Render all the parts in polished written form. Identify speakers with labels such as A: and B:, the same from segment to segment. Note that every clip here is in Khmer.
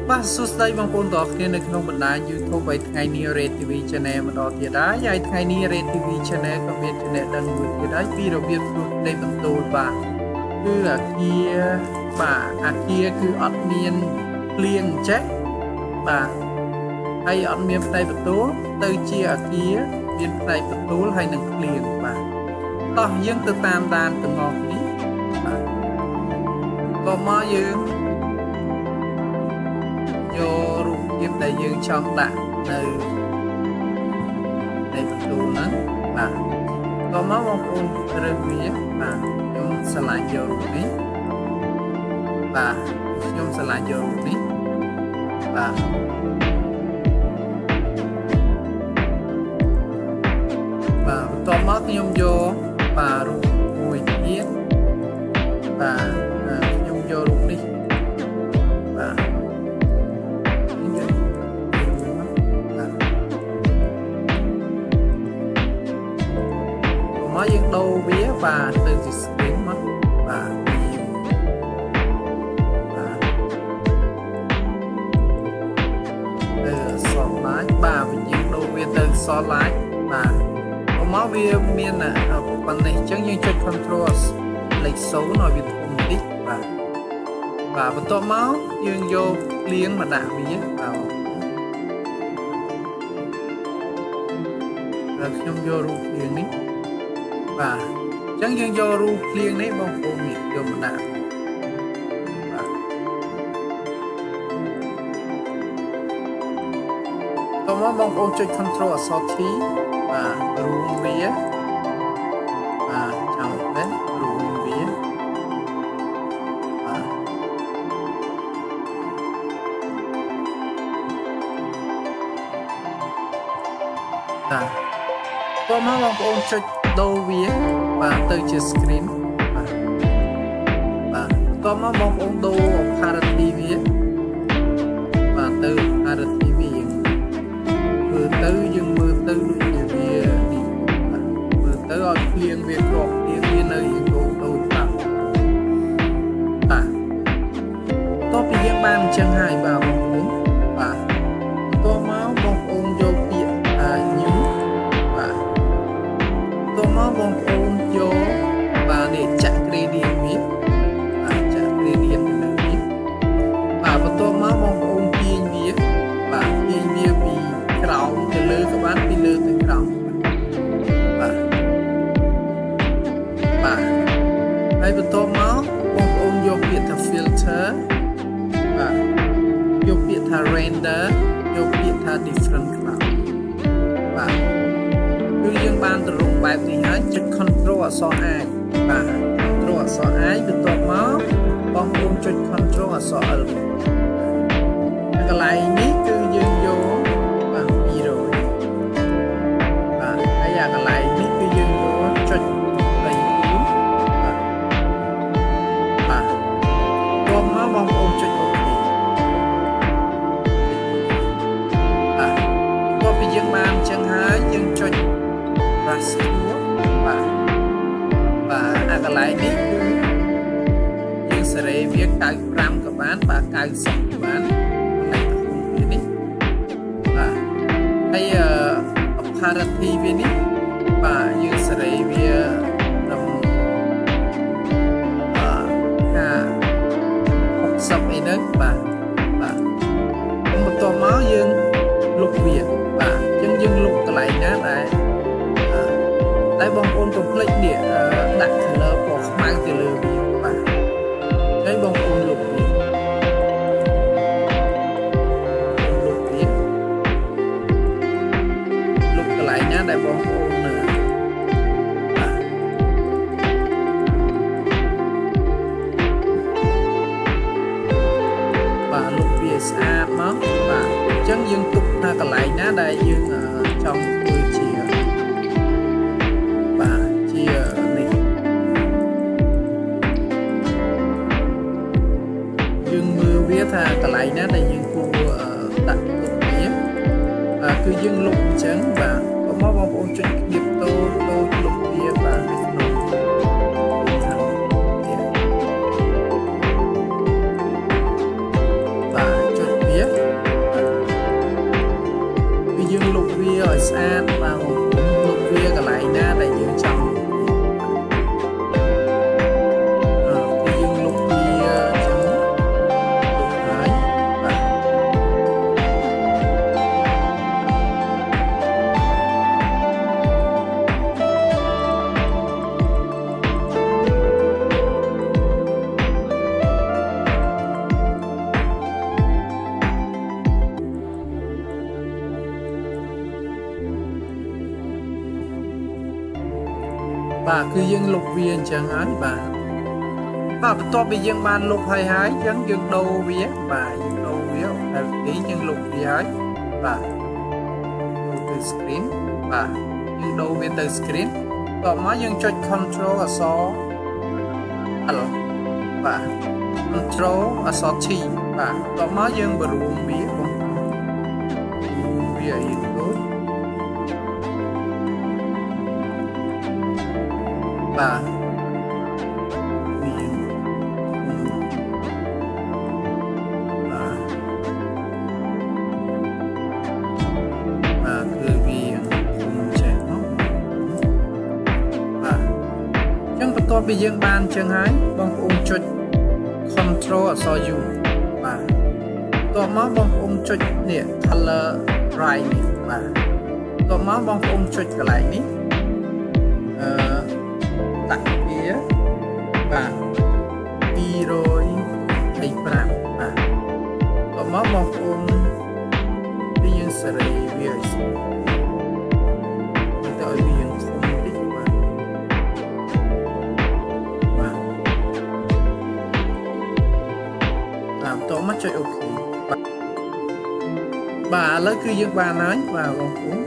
A: បាទសួស្តីបងប្អូនទាំងអស់គ្នានៅក្នុងបណ្ដាញ YouTube ហើយថ្ងៃនេះ Rad TV Channel ម្ដងទៀតហើយថ្ងៃនេះ Rad TV Channel ក៏មានចំណេះដឹងមួយទៀតហើយពីរបៀបធ្វើផ្ទៃបន្ទូលបាទគឺអាគារគឺអត់មានភ្លៀងចេះបាទហើយអត់មានផ្ទៃបន្ទូលទៅជាអាគារមានផ្ទៃបន្ទូលហើយនឹងភ្លៀងបាទតោះយើងទៅតាមដានទាំងអស់នេះបាទក៏មកយើងយករូបភាពដែលយើងចង់ដាក់នៅបន្ទូលហ្នឹងបាទក៏មកបងប្អូនរើសវាបាទខ្ញុំឆ្លាញ់យករូបនេះបាទខ្ញុំឆ្លាញ់យករូបនេះបាទបន្ទាប់មកខ្ញុំយកបាទរូបមួយទៀតបាទខ្ញុំយករូបនេះបាទមកយើងដូរវាបាទទៅជា screen មកបាទslide បាទវិញយើងដូរវាទៅ slide បាទមកវាមានប៉ុណ្ណេះអញ្ចឹងយើងចុច control លេខ0ឲ្យវាធំបន្តិចបាទបន្ទាប់មកយើងយកភ្លៀងមកដាក់វាបាទខ្ញុំយករូបភ្លៀងនេះបាទអញ្ចឹងយើងយករូបភ្លៀងនេះបងប្អូនយកមកដាក់បាទតោះមកបងប្អូនចុច control អក្សរ T បាទរួមវាបាទចាំទៅរួមវាបាទតោះមកបងប្អូនចុចដូរវាបាទទៅជា screen បាទតោះមកបងប្អូនដូរ opacity វាបាទទៅ opacity វាយើងមើលទៅដូចជាវានេះមើលទៅឲ្យភ្លៀងវាគ្រាប់ភ្លៀងវានៅយើងដូរបាទតោះពីយើងបានអញ្ចឹងហើយបាទបងប្អូនបាទតោះមកបងប្អូនយកពាក្យnew បាទតោះមកបងប្អូនយកបាទនេះចាក់ gradient វាបាទចាក់ gradient ទៅលើនេះបាទបន្ទាប់មកបងប្អូនទាញវាបាទទាញវាពីក្រោមទៅលើក៏បានពីលើទៅក្រោមបាទហើយបន្ទាប់មកបងប្អូនយកពាក្យថា filter បាទយកពាក្យថា render យកពាក្យថា different cloud បាទគឺយើងបានទៅរកបែបនេះហើយចុច control អក្សរ I បាទ control អក្សរ I បន្ទាប់មកបងប្អូនចុច control អក្សរ L កន្លែងនេះគឺយើងយកកន្លែងនេះគឺយើងយកចុច3បាទរួមមកបងប្អូនចុច OK បាទក៏ពីយើងបានអញ្ចឹងហើយយើងចុច raster បាទអាកន្លែងនេះគឺយើងសេរីវា95ក៏បានបាទ90ក៏បាននេះបាទហើយopacity វានេះបាទយើងសេរីវាដល់60អីហ្នឹងបាទបន្ទាប់មកយើងលុបវាបាទអញ្ចឹងយើងលុបកន្លែងណាដែលបងប្អូនកុំភ្លេចនេះដាក់ color ពណ៌ខ្មៅទៅលើវាបាទហើយបងប្អូនលុបវាកន្លែងណាដែលបងប្អូនបាទលុបវាស្អាតមកបាទអញ្ចឹងយើងទុកថាកន្លែងណាដែលយើងចង់ធ្វើជានេះយើងមើលវាថាកន្លែងណាដែលយើងគួរដាក់ទុកវាគឺយើងលុបអញ្ចឹងបាទមកបងប្អូនចុចគៀបតូលុបវាបាទនៅក្នុងបាទចុចវា ឲ្យស្អាតបាទបងប្អូនលុបវាកន្លែងណាដែលយើងចង់គឺយើងលុបវាចឹងលុបហើយបាទបាទគឺយើងលុបវាអញ្ចឹងហើយបាទបន្ទាប់ពីយើងបានលុបហើយអញ្ចឹងយើងដូរវាបាទយើងដូរវាតែទីយើងលុបវាហើយបាទទៅ screen បាទយើងដូរវាទៅ screen តោះមកយើងចុច control អក្សរ L បាទ control អក្សរ T បាទតោះមកយើងបរួមវាបងវាឲ្យយើងដូចបាទមានបាទគឺវាគុំចេះនោះបាទអញ្ចឹងបន្ទាប់ពីយើងបានអញ្ចឹងហើយបងប្អូនចុច control អក្សរ U បាទបន្ទាប់មកបងប្អូនចុចនេះ color right នេះបាទបន្ទាប់មកបងប្អូនចុចកន្លែងនេះដាក់វាបាទ225បាទតោះមកបងប្អូនវាយើងសេរីវាឲ្យស្មើទៅឲ្យវាយើងធំបន្តិចបាទតោះមកចុចអូខេបាទឥឡូវគឺយើងបានហើយបាទបងប្អូន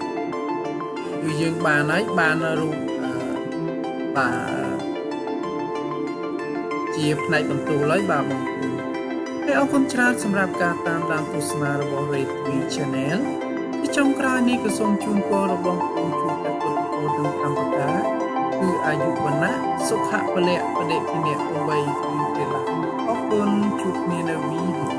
A: គឺយើងបានហើយបានរូបបាទជាផ្នែកបន្ទូលហើយបាទបងប្អូនហើយអរគុណច្រើនសម្រាប់ការតាមដានទស្សនារបស់ Rad TV Channel ជាចុងក្រោយនេះក៏សូមជូនពររបស់បងប្អូនជួបតែពុទ្ធពរទាំងកម្មបតាគឺអាយុវណ្ណៈសុខៈពលៈបដិភិនៈ8គឺទេឡាអរគុណជួបគ្នានៅវីដេអូ